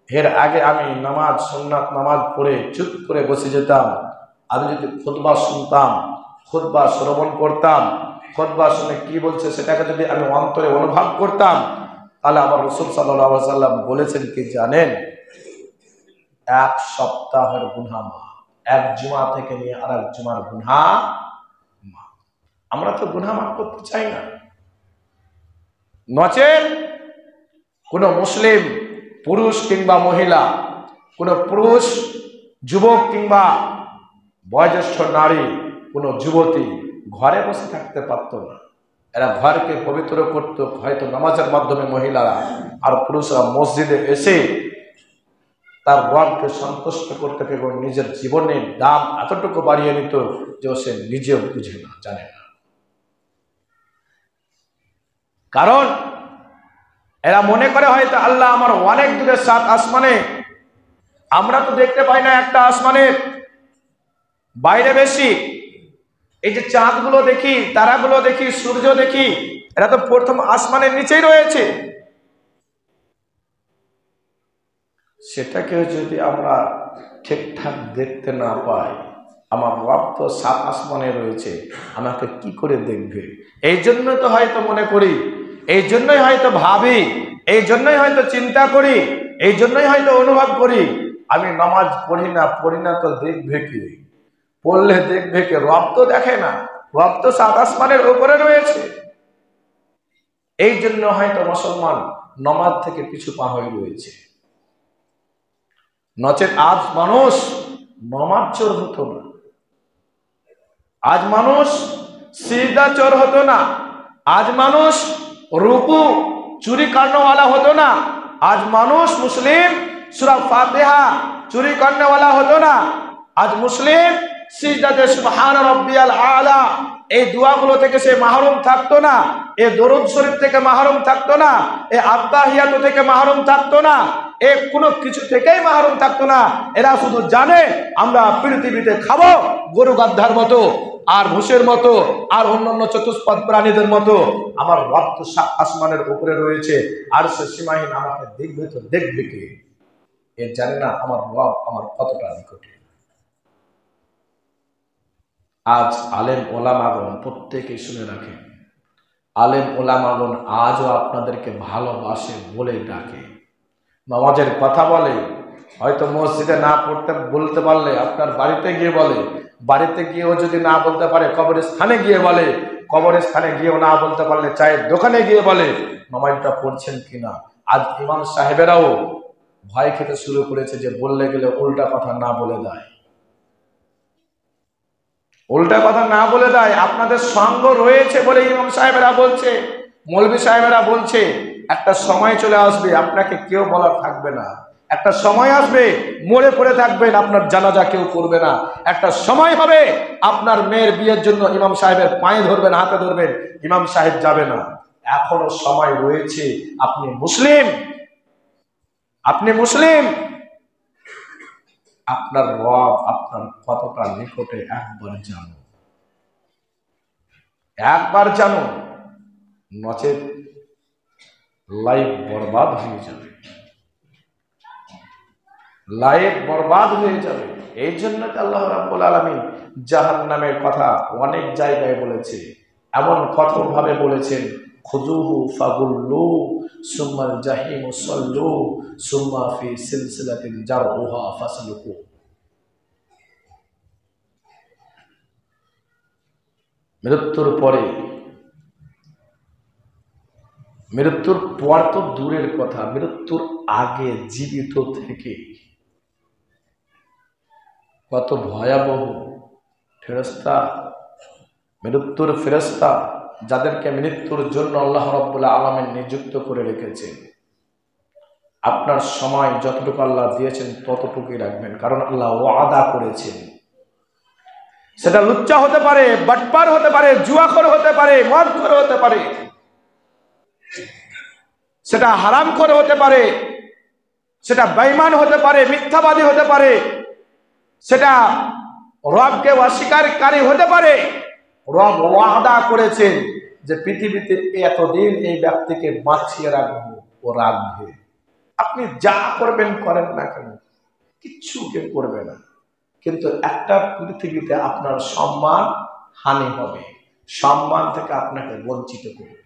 এর আগে আমি নামাজ সুন্নাত নামাজ পড়ে চুপ করে বসে যেতাম। আমি যদি খুতবা শুনতাম, খুতবা শ্রবণ করতাম, খুতবা শুনে কি বলছে সেটাকে যদি আমি অন্তরে অনুভব করতাম, তাহলে আমার রাসূল সাল্লাল্লাহু আলাইহি ওয়াসাল্লাম বলেছেন কি জানেন? এক সপ্তাহের গুনাহ মাফ, এক জুমা থেকে নিয়ে আর এক জুমার গুনাহ মাফ। আমরা তো গুনাহ মাফ করতে চাই না। নচেৎ কোন মুসলিম পুরুষ কিংবা মহিলা, কোন পুরুষ যুবক কিংবা বয়োজ্যেষ্ঠ নারী, কোন যুবতী ঘরে বসে থাকতে পারত না। এরা ঘরকে পবিত্র করত হয়তো নামাজের মাধ্যমে মহিলারা, আর পুরুষরা মসজিদে এসে তার রবকে সন্তুষ্ট করতে এবং নিজের জীবনের দাম এতটুকু বাড়িয়ে নিত যে সে নিজেও বুঝে না, জানে না। কারণ এরা মনে করে হয়তো আল্লাহ আমার অনেক দূরে সাত আসমানে, আমরা তো দেখতে পাই না একটা আসমানের বাইরে বেশি। এই যে চাঁদগুলো দেখি, তারাগুলো দেখি, সূর্য দেখি, এরা তো প্রথম আসমানের নিচেই রয়েছে। সেটাকে যদি আমরা ঠিকঠাক দেখতে না পাই, আমার রব তো সাত আসমানে রয়েছে, আমাকে কি করে দেখবে? এই জন্য তো হয়তো মনে করি, এই জন্যই হয়তো ভাবি, এই জন্যই হয়তো চিন্তা করি, এই জন্যই হয়তো অনুভব করি, আমি নামাজ পড়ি না তো দেখবে কি? পড়লে দেখবে কে? রব তো দেখে না, রব তো সাত আসমানের উপরে রয়েছে। এই জন্য হয়তো মুসলমান নামাজ থেকে পিছু পা হয়ে রয়েছে। নচেৎ আজ মানুষ নামাজ চোর হতো না, আজ মানুষ সিজদা চোর হতো না, আজ মানুষ রুকু চুরি করনেওয়ালা হতো না, আজ মানুষ মুসলিম সূরা ফাতিহা চুরি করনেওয়ালা হতো না, আজ মুসলিম সিজদাতে সুবহান রাব্বিয়াল আলা এই দোয়াগুলো থেকে সে মাহরুম থাকতো না, এই দরুদ শরীফ থেকে মাহরুম থাকতো না, এই আত্তাহিয়াত থেকে মাহরুম থাকতো না, এ কোনো কিছু থেকেই মাহরুম থাকতো না। এরা শুধু জানে আমরা পৃথিবীতে খাবো গরু গাধার মতো, আর ঘুষের মতো, আর অন্যান্য চতুষ্পদ প্রাণীদের মতো। আমার রব তো সাত আসমানের উপরে রয়েছে, আর সে সীমাহীন, আমাকে দেখবে তো দেখবে কে? এ জানে না আমার রব আমার কতটা নিকটে। আজ আলেম ওলামাগণ প্রত্যেকেই শুনে রাখেন, আলেম ওলামাগণ আজও আপনাদেরকে ভালোবাসে বলে ডাকে, নামাজের কথা বলে। হয়তো মসজিদে না পড়তে বলতে পারলে আপনার বাড়িতে গিয়ে বলে, বাড়িতে গিয়েও যদি না বলতে পারে কবরস্থানে গিয়ে বলে, কবরস্থানে গিয়েও না বলতে পারলে চায়ের দোকানে গিয়ে বলে নামাজটা পড়ছেন কিনা। আজ ইমাম সাহেবেরাও ভয় খেতে শুরু করেছে যে বললে গেলে উল্টা কথা না বলে দেয়, উল্টা কথা না বলে দেয়। আপনাদের সঙ্গ রয়েছে বলে ইমাম সাহেবেরা বলছে, মৌলভী সাহেবেরা বলছে, একটা সময় চলে আসবে আপনাকে কেউ বলার থাকবে না, একটা সময় আসবে মরে পড়ে থাকবেন, আপনার জানাজা কেউ করবে না, একটা সময় হবে আপনার মেয়ের বিয়ের জন্য ইমাম সাহেবের পায়ে ধরবেন, হাতে ধরবেন, ইমাম সাহেব যাবে না। এখনো সময় রয়েছে, আপনি মুসলিম, আপনি মুসলিম, আপনার রব আপনার কতটা নিকটে একবার জানো, একবার জানো, নচেৎ লাইফ বরবাদ হয়ে যাবে, লাইফ বরবাদ হয়ে যাবে। এই জন্য আল্লাহ রাব্বুল আলামিন জাহান্নামের কথা অনেক জায়গায় বলেছে, এমন কঠোর ভাবে বলেছেন, খুযুহু ফাগুল্লু সুম্মাল জাহিমু সাল্লু সুম্মা ফি সিলসিলাতিন জারউহা ফাসলুকু। মৃত্যুর পরে, মৃত্যুর পর তো দূরের কথা, মৃত্যুর আগে জীবিত থেকে কত ভয়াবহ ফেরেশতা, মৃত্যুর ফেরেশতা যাদেরকে মৃত্যুর জন্য আল্লাহ রাব্বুল আলামিন নিযুক্ত করে রেখেছেন। আপনার সময় যতটুকু আল্লাহ দিয়েছেন ততটুকুই রাখবেন, কারণ আল্লাহ ওয়াদা করেছেন। সেটা লুচ্চা হতে পারে, বাটপার হতে পারে, জুয়াখোর হতে পারে, মদখোর হতে পারে, সেটা হারামখোর হতে পারে, সেটা বেঈমান হতে পারে, মিথ্যাবাদী হতে পারে, সেটা রবকে অস্বীকারী হতে পারে। রব ওয়াদা করেছেন যে পৃথিবীতে এতদিন এই ব্যক্তিকে বাঁচিয়ে রাখবো, ও রাখবে। আপনি যা করবেন করেন না কেন, কিচ্ছু কেউ করবে না, কিন্তু একটা পৃথিবীতে আপনার সম্মান হানি হবে, সম্মান থেকে আপনাকে বঞ্চিত করবে।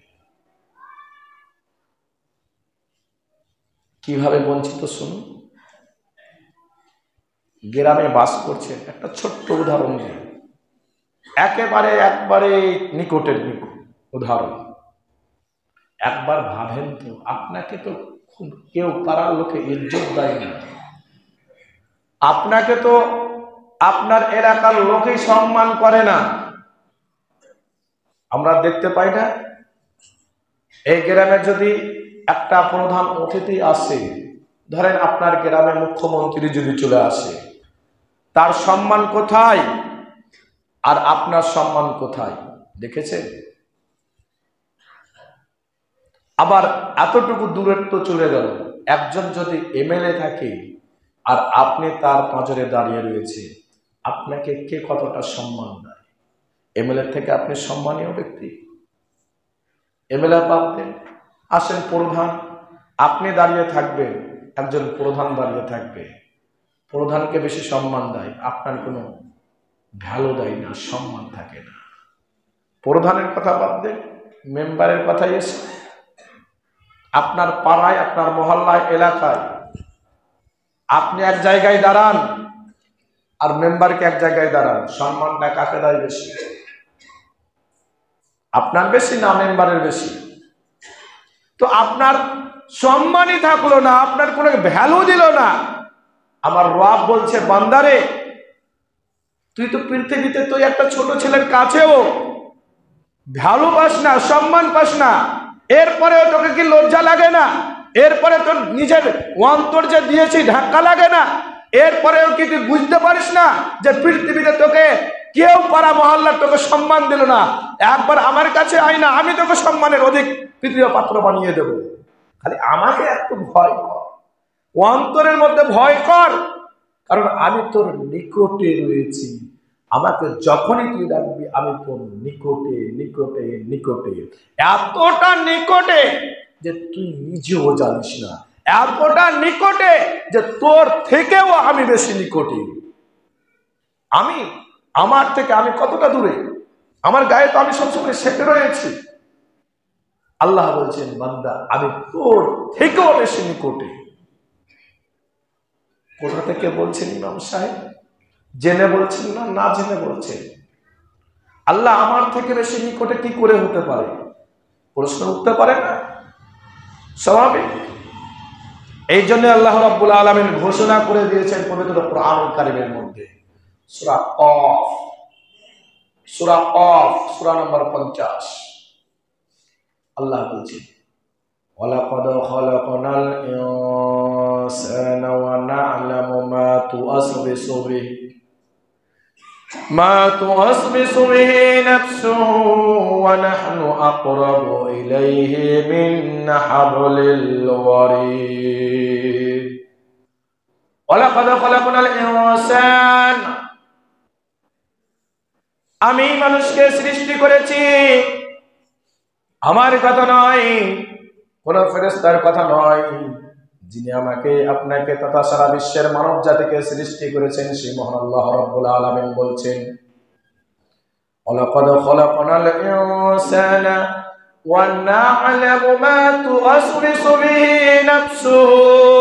কিভাবে বঞ্চিত শুনুন। গ্রামে বাস করছে, একটা ছোট্ট উদাহরণ দিই, একবারে নিকটের উদাহরণ। একবার ভাবেন তো, আপনাকে তো কেউ পাড়ার লোকে ইজ্জত দেয় না, আপনাকে তো আপনার এলাকার লোকেই সম্মান করে না, আমরা দেখতে পাই না? এই গ্রামে যদি একটা প্রধান অতিথি আসে, ধরেন আপনার গ্রামে মুখ্যমন্ত্রী যদি চলে আসে, তার সম্মান কোথায় আর আপনার সম্মান কোথায়, দেখেছেন? আবার এতটুকু দূরত্ব চলে গেল, একজন যদি এমএলএ থাকে আর আপনি তার পাঁজরে দাঁড়িয়ে রয়েছে, আপনাকে কে কতটা সম্মান দেয়? এমএলএ থেকে আপনি সম্মানীয় ব্যক্তি। এমএলএ বাদ দেন, আসেন প্রধান, আপনি দাঁড়িয়ে থাকবেন, একজন প্রধান দাঁড়িয়ে থাকবে, প্রধানকে বেশি সম্মান দেয়, আপনার কোনো ভ্যালু দেয় না, সম্মান থাকে না। প্রধানের কথা বাদ দেন, মেম্বারের কথাই এসে, আপনার পাড়ায়, আপনার মহল্লায়, এলাকায় আপনি এক জায়গায় দাঁড়ান আর মেম্বারকে এক জায়গায় দাঁড়ান, সম্মানটা কাকে দেয় বেশি? আপনার বেশি না মেম্বারের বেশি? তো আপনার সম্মানই থাকলো না, আপনার কোনো ভ্যালু দিল না। আমার রব বলছে, বান্দারে তুই তো পৃথিবীতে তুই একটা ছোট ছেলের কাছেও ভ্যালু পাস না, সম্মান পাস না, এরপরেও তোকে কি লজ্জা লাগে না? এরপরে তোর নিজের অন্তর যে দিয়েছি ধাক্কা লাগে না? এরপরেও কি তুই বুঝতে পারিস না যে পৃথিবীতে তোকে কেউ পাড়া মহল্লার তোকে সম্মান দিল না? একবার আমার কাছে আয় না, আমি তোকে সম্মানের অধিক পৃথিবীর পাত্র বানিয়ে দেব। খালি আমাকে একটু ভয় কর, অন্তরের মধ্যে ভয় কর, কারণ আমি তোর নিকটে রয়েছি। আমাকে যখনই তুই ডাকবি আমি তোর নিকটে নিকটে নিকটে, এতটা নিকটে যে তুই নিজেও জানিস না, এতটা নিকটে যে তোর থেকেও আমি বেশি নিকটে। আমার থেকে আমি কতটা দূরে, আমার গায়ে তো আমি সবসময় সেটে রয়েছি। আল্লাহ বলছেন, বান্দা আমি তোর থেকেও বেশি নিকটে। কোথা থেকে বলছেন ইমাম সাহেব? জেনে বলছেন না, না জেনে বলছেন? আল্লাহ আমার থেকে বেশি নিকটে কি করে হতে পারে? প্রশ্ন উঠতে পারে না? স্বাভাবিক। এই জন্য আল্লাহ রাব্বুল আলামিন ঘোষণা করে দিয়েছেন পবিত্র কোরআনুল কারীমের মধ্যে, সূরা কফ, সূরা নম্বর 50। আল্লাহ বলছেন, ওয়ালাকাদ খালাকনাল ইনসানা ওয়া না'লামু মা তুওয়াসবিসু বিহি নাফসুহু ওয়া নাহনু আকরাবু ইলাইহি মিন হাবলিল ওয়ারিদ। ওয়ালাকাদ খালাকনাল ইনসান, আমি মানুষকে সৃষ্টি করেছি। আমার কথা নয়, কোন ফেরেশতার কথা নয়, যিনি আমাকে আপনাকে তথা সারা বিশ্বের মানব জাতিকে সৃষ্টি করেছেন সেই মহান আল্লাহ রাব্বুল আলামিন বলছেন, ওয়ালাকাদ খালাকনাল ইনসানা ওয়া না'লামু মা তুওয়াসবিসু বিহি নাফসুহু